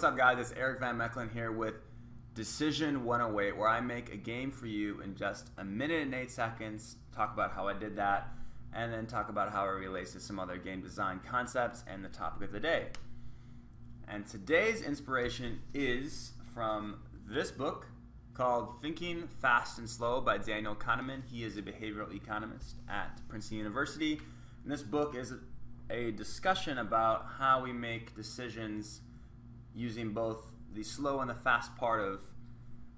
what's up guys, it's Eric Van Mechelen here with Decision 108, where I make a game for you in just a minute and 8 seconds, talk about how I did that, and then talk about how it relates to some other game design concepts and the topic of the day. And today's inspiration is from this book called Thinking Fast and Slow by Daniel Kahneman. He is a behavioral economist at Princeton University. And this book is a discussion about how we make decisions using both the slow and the fast part of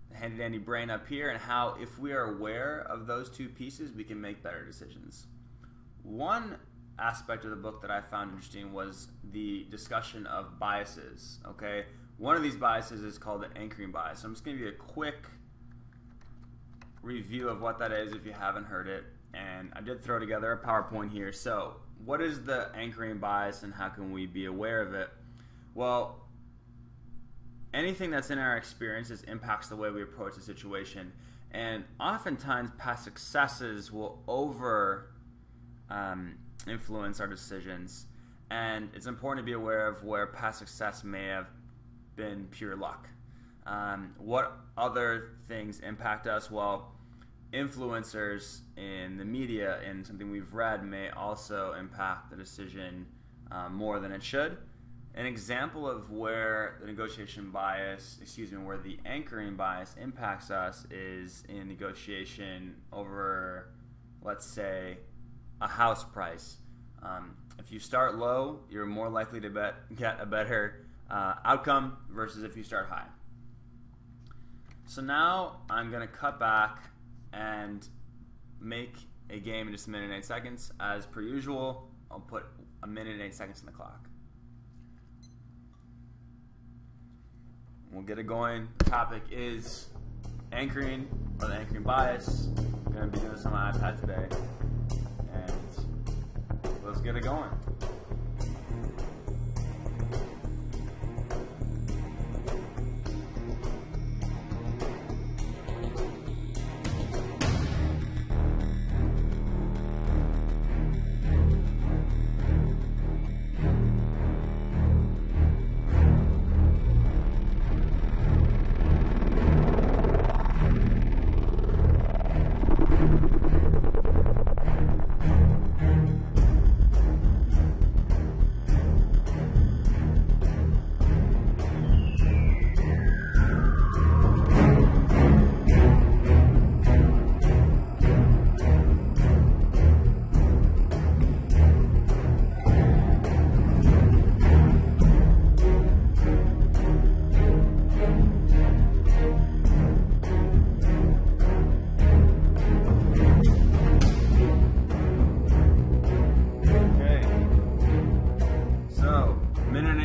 the handy-dandy brain up here, and how if we are aware of those two pieces, we can make better decisions. One aspect of the book that I found interesting was the discussion of biases. Okay, one of these biases is called the anchoring bias. So I'm just going to give you a quick review of what that is if you haven't heard it. And I did throw together a PowerPoint here. So what is the anchoring bias and how can we be aware of it? Well, anything that's in our experiences impacts the way we approach the situation. And oftentimes past successes will influence our decisions. And it's important to be aware of where past success may have been pure luck. What other things impact us? Well, influencers in the media and something we've read may also impact the decision more than it should. An example of where the where the anchoring bias impacts us is in negotiation over, let's say, a house price. If you start low, you're more likely to get a better outcome versus if you start high. So now I'm going to cut back and make a game in just a minute and 8 seconds. As per usual, I'll put a minute and 8 seconds on the clock. We'll get it going. The topic is anchoring, or the anchoring bias. I'm going to be doing this on my iPad today. And let's get it going.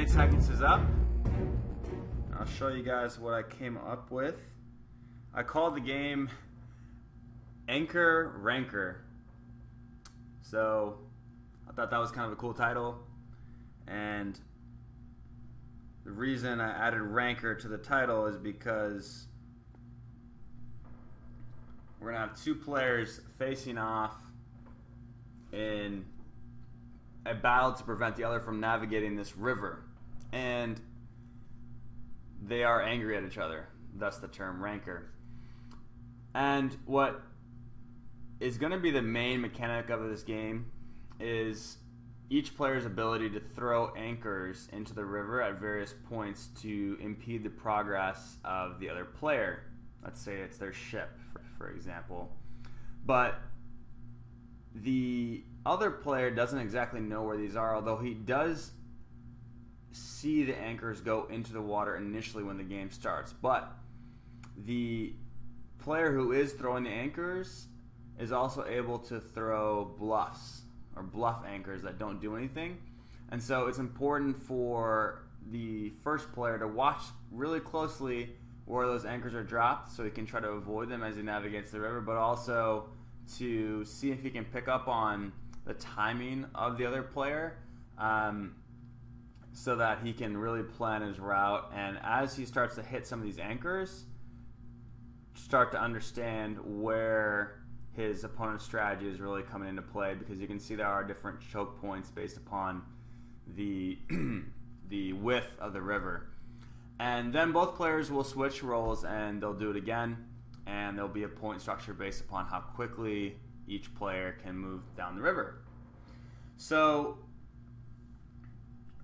Seconds is up. I'll show you guys what I came up with. I called the game Anchor Rancor. So I thought that was kind of a cool title, and the reason I added Rancor to the title is because we're gonna have two players facing off in a battle to prevent the other from navigating this river. And they are angry at each other, thus the term rancor. And what is going to be the main mechanic of this game is each player's ability to throw anchors into the river at various points to impede the progress of the other player. Let's say it's their ship, for example. But the other player doesn't exactly know where these are, although he does see the anchors go into the water initially when the game starts. But the player who is throwing the anchors is also able to throw bluffs or bluff anchors that don't do anything. And so it's important for the first player to watch really closely where those anchors are dropped so he can try to avoid them as he navigates the river, but also to see if he can pick up on the timing of the other player, so that he can really plan his route. And as he starts to hit some of these anchors, start to understand where his opponent's strategy is really coming into play, because you can see there are different choke points based upon the the width of the river. And then both players will switch roles and they'll do it again. And there'll be a point structure based upon how quickly each player can move down the river. So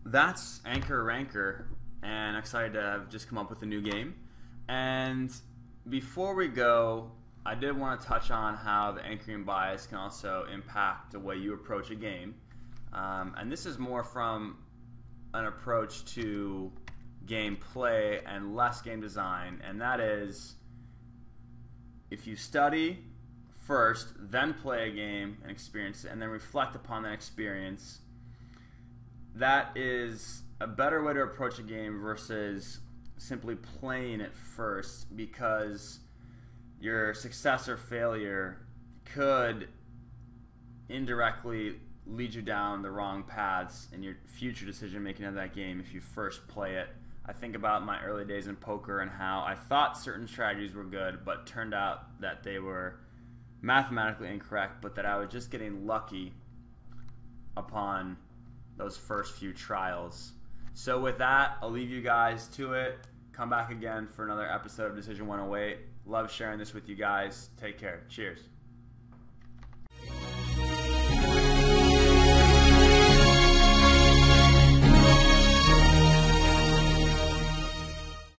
that's Anchor Rancor, and I'm excited to have just come up with a new game. And before we go, I did want to touch on how the anchoring bias can also impact the way you approach a game. And this is more from an approach to gameplay and less game design, and that is if you study first, then play a game and experience it, and then reflect upon that experience, that is a better way to approach a game versus simply playing it first, because your success or failure could indirectly lead you down the wrong paths in your future decision making of that game if you first play it. I think about my early days in poker and how I thought certain strategies were good, but turned out that they were mathematically incorrect, but that I was just getting lucky upon those first few trials. So with that, I'll leave you guys to it. Come back again for another episode of Decision 108. Love sharing this with you guys. Take care. Cheers.